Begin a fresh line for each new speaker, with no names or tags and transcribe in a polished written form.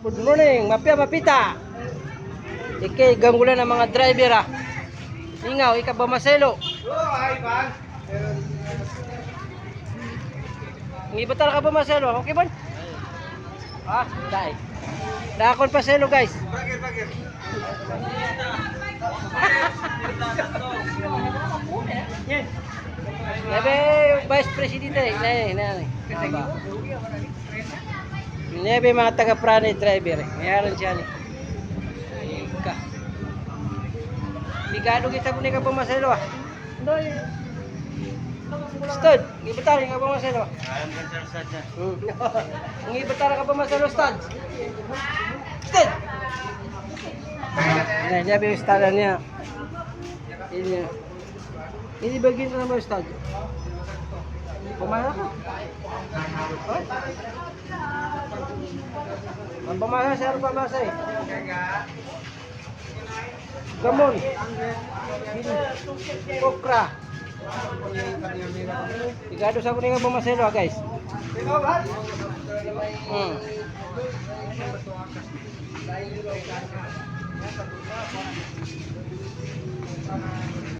Good morning, mapya mapita. Ikay ganggulan ng mga driver ah. Ingaw, ika ba maselo? Ngibatal ka ba maselo? Okay ba? Ah, dai. Dakon pa selo guys. Nebe Vice Presidente, Nebe mga taga-prane driver. Mayroon siya ni. Ika. Bigado kita po ni ka pumaselo ah. Stud, ngibatal ka pumaselo. Ngibatal ka pumaselo stud. Stud. Nah, dia habis stadnya. Ini bagian nama ustad. Pemana ka? Oh? Ang pamasa, sir, pamasa eh. Come on. Okra. Igado sa kuning pamaselo guys.